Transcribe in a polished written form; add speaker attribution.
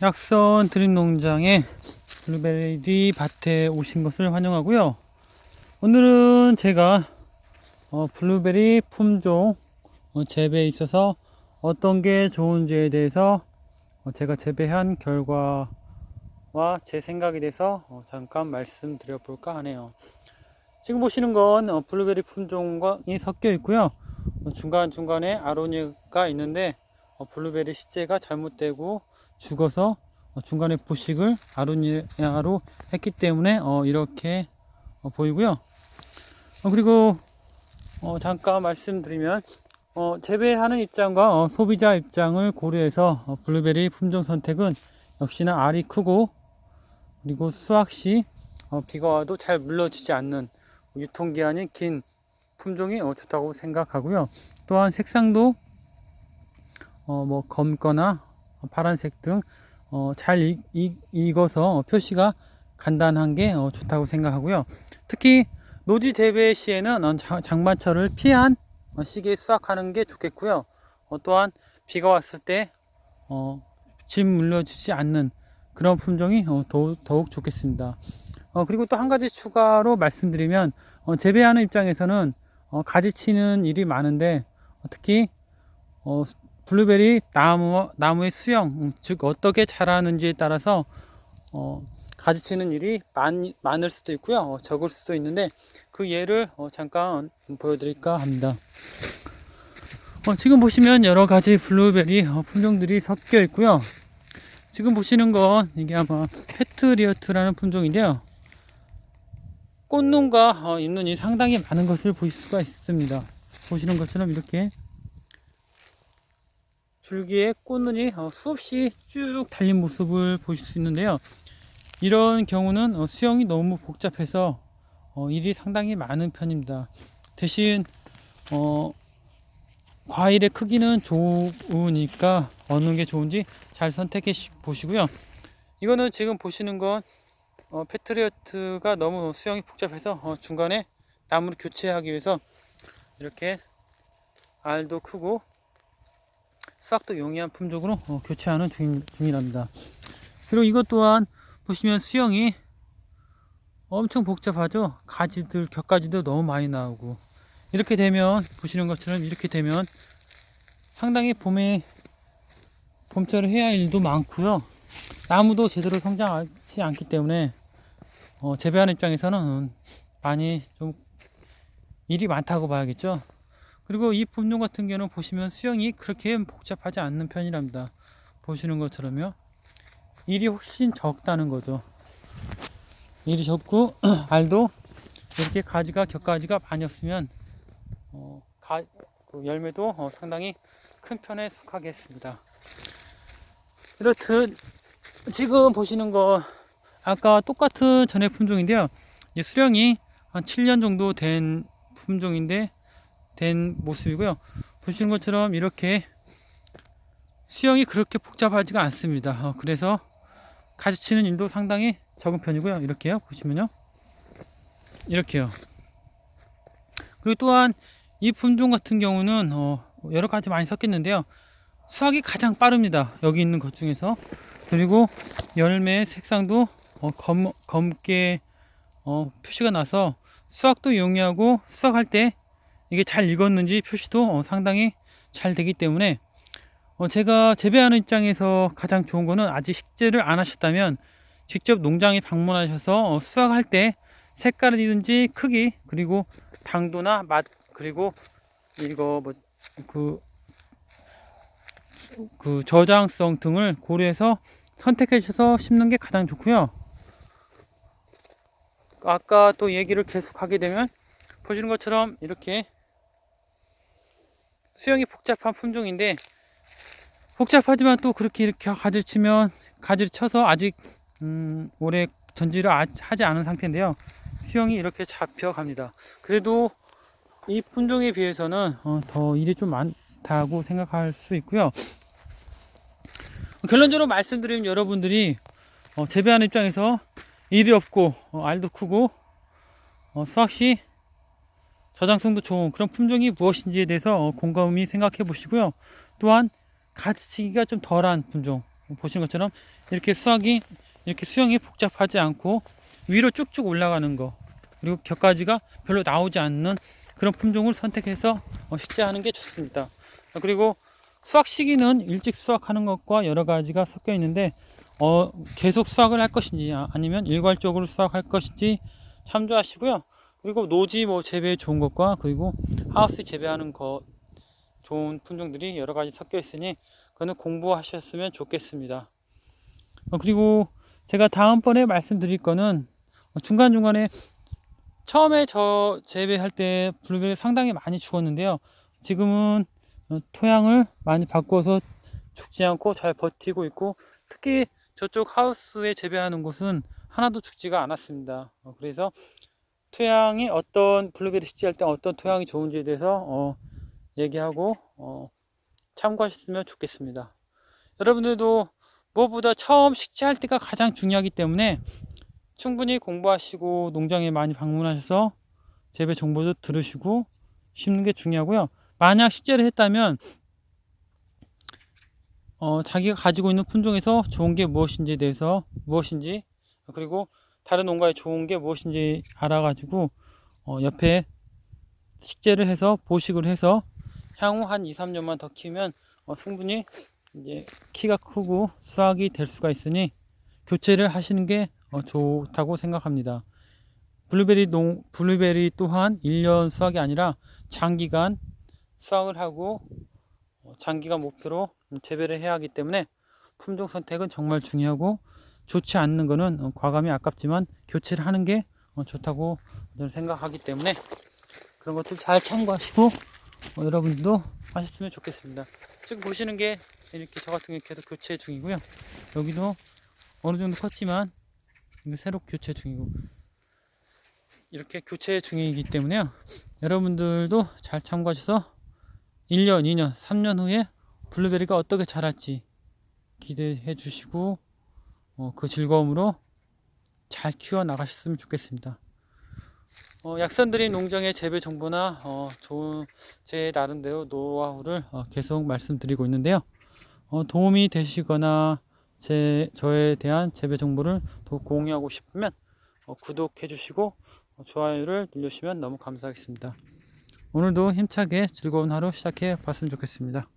Speaker 1: 약선 드립농장의 블루베리 밭에 오신 것을 환영하고요. 오늘은 제가 블루베리 품종 재배에 있어서 어떤 게 좋은지에 대해서 제가 재배한 결과와 제 생각에 대해서 잠깐 말씀드려 볼까 하네요. 지금 보시는 건 블루베리 품종이 섞여 있고요. 중간중간에 아로니아가 있는데 블루베리 시제가 잘못되고 죽어서 중간에 부식을 아로니아로 했기 때문에 이렇게 보이고요. 그리고 잠깐 말씀드리면 재배하는 입장과 소비자 입장을 고려해서 블루베리 품종 선택은 역시나 알이 크고 그리고 수확 시 비가 와도 잘 물러지지 않는 유통기한이 긴 품종이 좋다고 생각하고요. 또한 색상도 뭐 검거나 파란색 등 잘 익어서 표시가 간단한 게 좋다고 생각하고요. 특히 노지 재배 시에는 장마철을 피한 시기에 수확하는 게 좋겠고요. 또한 비가 왔을 때 짐 물려지지 않는 그런 품종이 더욱 좋겠습니다. 그리고 또 한 가지 추가로 말씀드리면 재배하는 입장에서는 가지치는 일이 많은데 특히 블루베리 나무의 수영, 즉 어떻게 자라는지에 따라서 가지치는 일이 많을 수도 있고요, 적을 수도 있는데 그 예를 잠깐 보여드릴까 합니다. 지금 보시면 여러 가지 블루베리 품종들이 섞여 있고요. 지금 보시는 건 이게 아마 패트리어트라는 품종인데요. 꽃눈과 잎눈이 상당히 많은 것을 보실 수가 있습니다. 보시는 것처럼 이렇게 줄기에 꽃눈이 수없이 쭉 달린 모습을 보실 수 있는데요. 이런 경우는 수영이 너무 복잡해서 일이 상당히 많은 편입니다. 대신 과일의 크기는 좋으니까 어느 게 좋은지 잘 선택해 보시고요. 이거는 지금 보시는 건 패트리어트가 너무 수영이 복잡해서 중간에 나무를 교체하기 위해서 이렇게 알도 크고 수확도 용이한 품종으로 교체하는 중이랍니다. 그리고 이것 또한 보시면 수영이 엄청 복잡하죠. 가지들 격가지도 너무 많이 나오고 이렇게 되면 보시는 것처럼 이렇게 되면 상당히 봄철에 해야 할 일도 많고요. 나무도 제대로 성장하지 않기 때문에 재배하는 입장에서는 많이 좀 일이 많다고 봐야겠죠. 그리고 이 품종 같은 경우는 보시면 수영이 그렇게 복잡하지 않는 편이랍니다. 보시는 것처럼요. 일이 훨씬 적다는 거죠. 일이 적고 알도 이렇게 격가지가 많이 없으면 열매도 상당히 큰 편에 속하겠습니다. 이렇듯 지금 보시는 거 아까 똑같은 전의 품종인데요. 수령이 한 7년 정도 된 품종인데 된 모습이고요. 보시는 것처럼 이렇게 수영이 그렇게 복잡하지가 않습니다. 그래서 가지치는 일도 상당히 적은 편이고요. 이렇게요. 보시면요. 이렇게요. 그리고 또한 이 품종 같은 경우는 여러 가지 많이 섞였는데요. 수확이 가장 빠릅니다. 여기 있는 것 중에서. 그리고 열매의 색상도 검게 표시가 나서 수확도 용이하고 수확할 때 이게 잘 익었는지 표시도 상당히 잘 되기 때문에 제가 재배하는 입장에서 가장 좋은 거는 아직 식재를 안 하셨다면 직접 농장에 방문하셔서 수확할 때 색깔이든지 크기 그리고 당도나 맛 그리고 이거 그 저장성 등을 고려해서 선택해 주셔서 심는 게 가장 좋고요. 아까 또 얘기를 계속 하게 되면 보시는 것처럼 이렇게 수영이 복잡한 품종인데 복잡하지만 또 그렇게 이렇게 가지를 쳐서 아직 오래 전지를 하지 않은 상태인데요. 수영이 이렇게 잡혀갑니다. 그래도 이 품종에 비해서는 더 일이 좀 많다고 생각할 수 있고요. 결론적으로 말씀드리면 여러분들이 재배하는 입장에서 일이 없고 알도 크고 수확시 저장성도 좋은 그런 품종이 무엇인지에 대해서 곰곰이 생각해 보시고요. 또한 가지치기가 좀 덜한 품종 보시는 것처럼 이렇게 수영이 복잡하지 않고 위로 쭉쭉 올라가는 거, 그리고 격가지가 별로 나오지 않는 그런 품종을 선택해서 식재하는 게 좋습니다. 그리고 수확 시기는 일찍 수확하는 것과 여러 가지가 섞여 있는데 계속 수확을 할 것인지 아니면 일괄적으로 수확할 것인지 참조하시고요. 그리고 노지 재배에 좋은 것과 그리고 하우스 재배하는 것 좋은 품종들이 여러 가지 섞여 있으니 그거는 공부하셨으면 좋겠습니다. 그리고 제가 다음번에 말씀드릴 거는 중간중간에 처음에 저 재배할 때 블루베리 상당히 많이 죽었는데요. 지금은 토양을 많이 바꿔서 죽지 않고 잘 버티고 있고, 특히 저쪽 하우스에 재배하는 곳은 하나도 죽지가 않았습니다. 그래서 토양이 어떤 블루베리 식재할 때 어떤 토양이 좋은지에 대해서 얘기하고 참고하셨으면 좋겠습니다. 여러분들도 무엇보다 처음 식재할 때가 가장 중요하기 때문에 충분히 공부하시고 농장에 많이 방문하셔서 재배 정보도 들으시고 심는 게 중요하고요. 만약 식재를 했다면 자기가 가지고 있는 품종에서 좋은 게 무엇인지에 대해서 그리고 다른 농가에 좋은 게 무엇인지 알아가지고 옆에 식재를 해서 보식을 해서 향후 한 2, 3년만 더 키우면 충분히 이제 키가 크고 수확이 될 수가 있으니 교체를 하시는 게 좋다고 생각합니다. 블루베리 또한 1년 수확이 아니라 장기간 수확을 하고 장기간 목표로 재배를 해야 하기 때문에 품종 선택은 정말 중요하고, 좋지 않는 거는 과감히 아깝지만 교체를 하는 게 좋다고 저는 생각하기 때문에 그런 것들 잘 참고하시고 여러분들도 하셨으면 좋겠습니다. 지금 보시는 게 이렇게 저 같은 경우 계속 교체 중이고요. 여기도 어느 정도 컸지만 새로 교체 중이고 이렇게 교체 중이기 때문에요. 여러분들도 잘 참고하셔서 1년, 2년, 3년 후에 블루베리가 어떻게 자랄지 기대해 주시고 그 즐거움으로 잘 키워 나가셨으면 좋겠습니다. 약산드림 농장의 재배 정보나 좋은 제 나름대로 노하우를 계속 말씀드리고 있는데요. 도움이 되시거나 저에 대한 재배 정보를 더 공유하고 싶으면 구독해 주시고 좋아요를 눌러주시면 너무 감사하겠습니다. 오늘도 힘차게 즐거운 하루 시작해 봤으면 좋겠습니다.